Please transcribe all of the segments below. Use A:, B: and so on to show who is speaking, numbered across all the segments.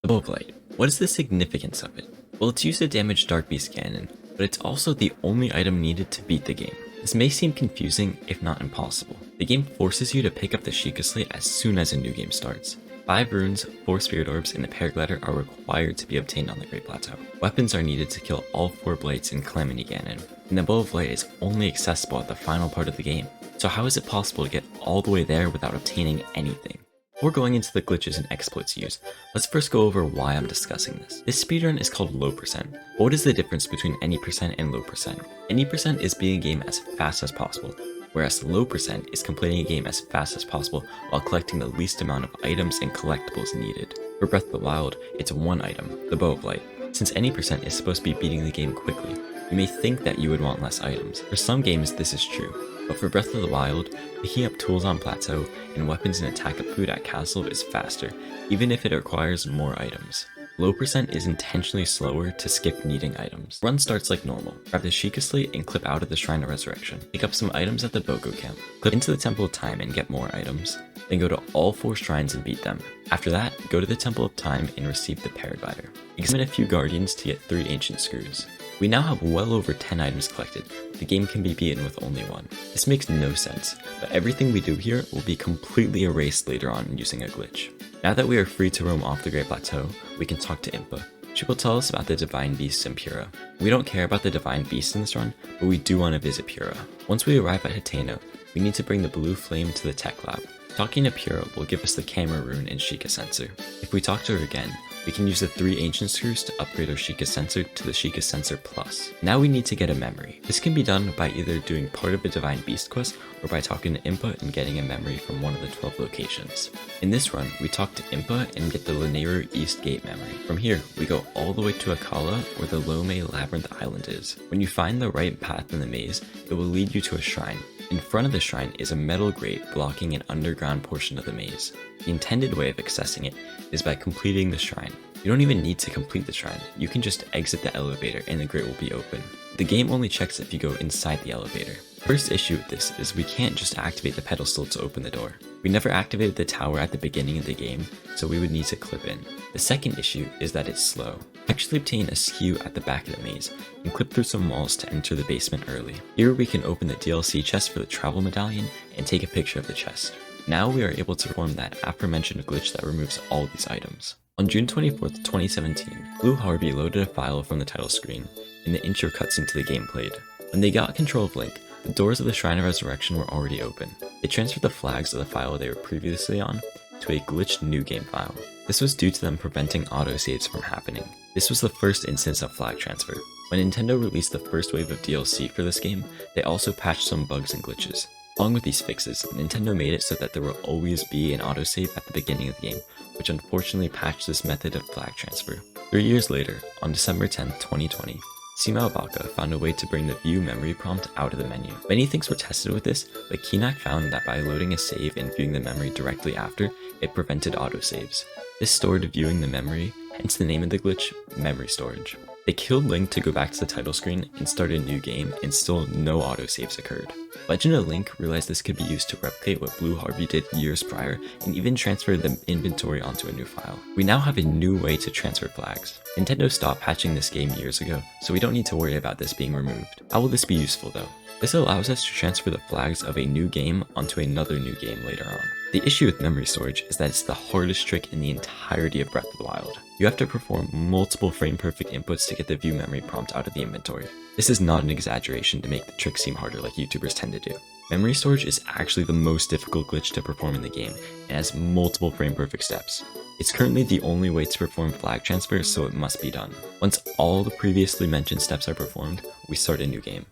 A: The Bow of Light. What is the significance of it? Well, it's used to damage Dark Beast Cannon, but it's also the only item needed to beat the game. This may seem confusing, if not impossible. The game forces you to pick up the Sheikah Slate as soon as a new game starts. 5 runes, 4 spirit orbs, and the paraglider are required to be obtained on the Great Plateau. Weapons are needed to kill all 4 blights in Calamity Ganon, and the Bow of Light is only accessible at the final part of the game. So how is it possible to get all the way there without obtaining anything? Before going into the glitches and exploits used, let's first go over why I'm discussing this. This speedrun is called low percent. What is the difference between any percent and low percent? Any percent is beating a game as fast as possible, whereas low percent is completing a game as fast as possible while collecting the least amount of items and collectibles needed. For Breath of the Wild, it's one item, the Bow of Light. Since any percent is supposed to be beating the game quickly, you may think that you would want less items. For some games this is true, but for Breath of the Wild, picking up tools on Plateau and weapons and attack up food at Castle is faster, even if it requires more items. Low percent is intentionally slower to skip needing items. Run starts like normal. Grab the Sheikah Slate and clip out of the Shrine of Resurrection. Pick up some items at the Bogo camp. Clip into the Temple of Time and get more items. Then go to all 4 shrines and beat them. After that, go to the Temple of Time and receive the paraglider. Examine a few guardians to get 3 ancient screws. We now have well over 10 items collected. The game can be beaten with only 1. This makes no sense, but everything we do here will be completely erased later on using a glitch. Now that we are free to roam off the Great Plateau, we can talk to Impa. She will tell us about the Divine Beasts in Pura. We don't care about the Divine Beasts in this run, but we do want to visit Pura. Once we arrive at Hateno, we need to bring the blue flame to the tech lab. Talking to Pura will give us the camera rune and Sheikah sensor. If we talk to her again, we can use the 3 ancient screws to upgrade our Sheikah sensor to the Sheikah sensor plus. Now we need to get a memory. This can be done by either doing part of a Divine Beast quest or by talking to Impa and getting a memory from one of the 12 locations. In this run, we talk to Impa and get the Lanayru East Gate memory. From here, we go all the way to Akala where the Lome Labyrinth Island is. When you find the right path in the maze, it will lead you to a shrine. In front of the shrine is a metal grate blocking an underground portion of the maze. The intended way of accessing it is by completing the shrine. You don't even need to complete the shrine, you can just exit the elevator and the grate will be open. The game only checks if you go inside the elevator. First issue with this is we can't just activate the pedestal to open the door. We never activated the tower at the beginning of the game, so we would need to clip in. The second issue is that it's slow. Actually obtain a skew at the back of the maze, and clip through some walls to enter the basement early. Here we can open the DLC chest for the travel medallion and take a picture of the chest. Now we are able to perform that aforementioned glitch that removes all these items. On June 24th, 2017, Blue Harvey loaded a file from the title screen, and the intro cutscene to the game played. When they got control of Link, the doors of the Shrine of Resurrection were already open. They transferred the flags of the file they were previously on to a glitched new game file. This was due to them preventing autosaves from happening. This was the first instance of flag transfer. When Nintendo released the first wave of DLC for this game, they also patched some bugs and glitches. Along with these fixes, Nintendo made it so that there will always be an autosave at the beginning of the game, which unfortunately patched this method of flag transfer. 3 years later, on December 10, 2020, Sima Obaka found a way to bring the view memory prompt out of the menu. Many things were tested with this, but Kinak found that by loading a save and viewing the memory directly after, it prevented autosaves. This stored viewing the memory, hence the name of the glitch, memory storage. They killed Link to go back to the title screen and start a new game, and still no autosaves occurred. Legend of Link realized this could be used to replicate what Blue Harvey did years prior, and even transfer the inventory onto a new file. We now have a new way to transfer flags. Nintendo stopped patching this game years ago, so we don't need to worry about this being removed. How will this be useful though? This allows us to transfer the flags of a new game onto another new game later on. The issue with memory storage is that it's the hardest trick in the entirety of Breath of the Wild. You have to perform multiple frame-perfect inputs to get the view memory prompt out of the inventory. This is not an exaggeration to make the trick seem harder like YouTubers tend to do. Memory storage is actually the most difficult glitch to perform in the game, and has multiple frame-perfect steps. It's currently the only way to perform flag transfer, so it must be done. Once all the previously mentioned steps are performed, we start a new game.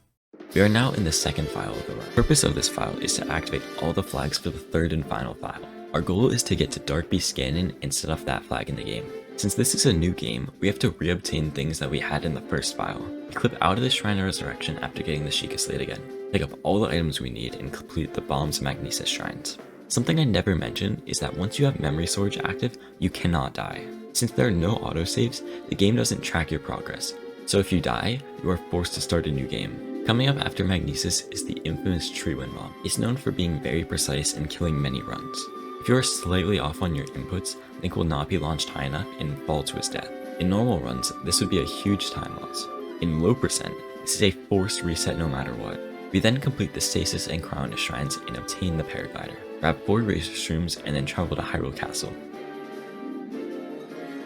A: We are now in the second file of the run. The purpose of this file is to activate all the flags for the third and final file. Our goal is to get to Dark Beast Ganon and set off that flag in the game. Since this is a new game, we have to re-obtain things that we had in the first file. We clip out of the Shrine of Resurrection after getting the Sheikah Slate again. Pick up all the items we need and complete the Bombs Magnesis shrines. Something I never mentioned is that once you have memory storage active, you cannot die. Since there are no autosaves, the game doesn't track your progress. So if you die, you are forced to start a new game. Coming up after Magnesis is the infamous Treewind Bomb. It's known for being very precise and killing many runs. If you are slightly off on your inputs, Link will not be launched high enough and fall to his death. In normal runs, this would be a huge time loss. In low percent, this is a forced reset no matter what. We then complete the Stasis and Crown shrines and obtain the Paraglider. Grab 4 Razor Shrooms and then travel to Hyrule Castle.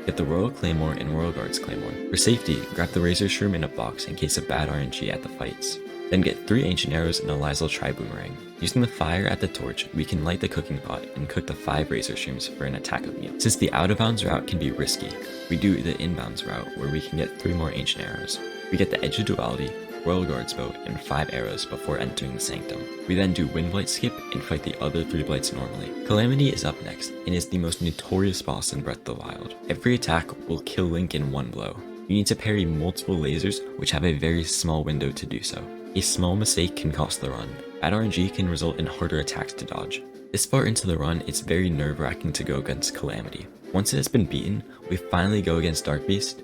A: Get the Royal Claymore and Royal Guards Claymore. For safety, grab the Razor Shroom in a box in case of bad RNG at the fights. Then get 3 Ancient Arrows and a Lysol Tri-Boomerang. Using the fire at the torch, we can light the cooking pot and cook the 5 Razor Shrooms for an attack of meal. Since the out-of-bounds route can be risky, we do the inbounds route where we can get 3 more Ancient Arrows. We get the Edge of Duality, Royal Guards bow, and 5 arrows before entering the Sanctum. We then do Wind Blight skip and fight the other 3 Blights normally. Calamity is up next and is the most notorious boss in Breath of the Wild. Every attack will kill Link in one blow. You need to parry multiple lasers which have a very small window to do so. A small mistake can cost the run. Bad RNG can result in harder attacks to dodge. This far into the run, it's very nerve-wracking to go against Calamity. Once it has been beaten, we finally go against Dark Beast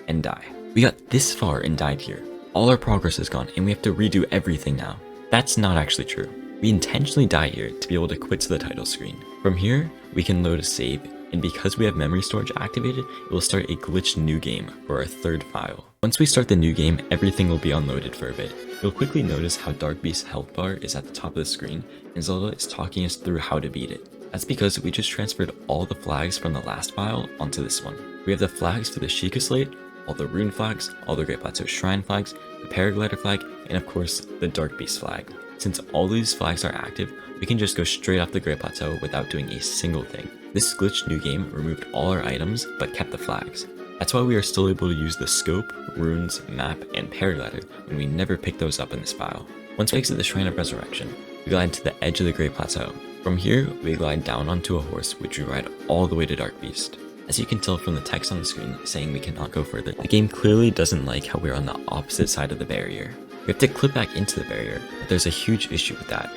A: and die. We got this far and died here. All our progress is gone and we have to redo everything now. That's not actually true. We intentionally die here to be able to quit to the title screen. From here, we can load a save, and because we have memory storage activated, it will start a glitched new game for our 3rd file. Once we start the new game, everything will be unloaded for a bit. You'll quickly notice how Dark Beast's health bar is at the top of the screen, and Zelda is talking us through how to beat it. That's because we just transferred all the flags from the last file onto this one. We have the flags for the Sheikah Slate, all the rune flags, all the Great Plateau Shrine flags, the Paraglider flag, and of course, the Dark Beast flag. Since all these flags are active, we can just go straight off the Great Plateau without doing a single thing. This glitched new game removed all our items, but kept the flags. That's why we are still able to use the scope, runes, map, and Paraglider when we never pick those up in this file. Once we exit the Shrine of Resurrection, we glide to the edge of the Great Plateau. From here, we glide down onto a horse which we ride all the way to Dark Beast. As you can tell from the text on the screen saying we cannot go further, the game clearly doesn't like how we're on the opposite side of the barrier. We have to clip back into the barrier, but there's a huge issue with that.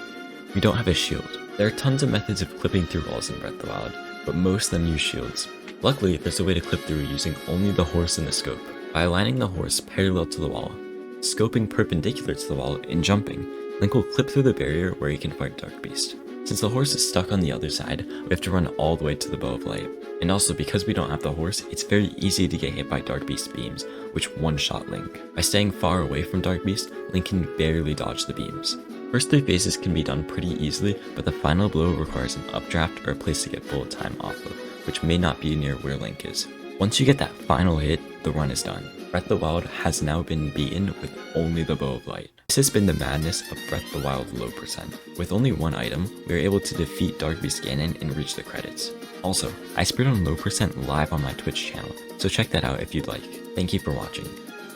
A: We don't have a shield. There are tons of methods of clipping through walls in Breath of the Wild, but most of them use shields. Luckily, there's a way to clip through using only the horse and the scope. By aligning the horse parallel to the wall, scoping perpendicular to the wall, and jumping, Link will clip through the barrier where he can fight Dark Beast. Since the horse is stuck on the other side, we have to run all the way to the Bow of Light. And also, because we don't have the horse, it's very easy to get hit by Dark Beast's beams, which one-shot Link. By staying far away from Dark Beast, Link can barely dodge the beams. First 3 phases can be done pretty easily, but the final blow requires an updraft or a place to get bullet time off of, which may not be near where Link is. Once you get that final hit, the run is done. Breath of the Wild has now been beaten with only the Bow of Light. This has been the madness of Breath of the Wild low percent. With only one item, we were able to defeat Dark Beast Ganon and reach the credits. Also, I speedrun low percent live on my Twitch channel, so check that out if you'd like. Thank you for watching.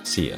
A: See ya.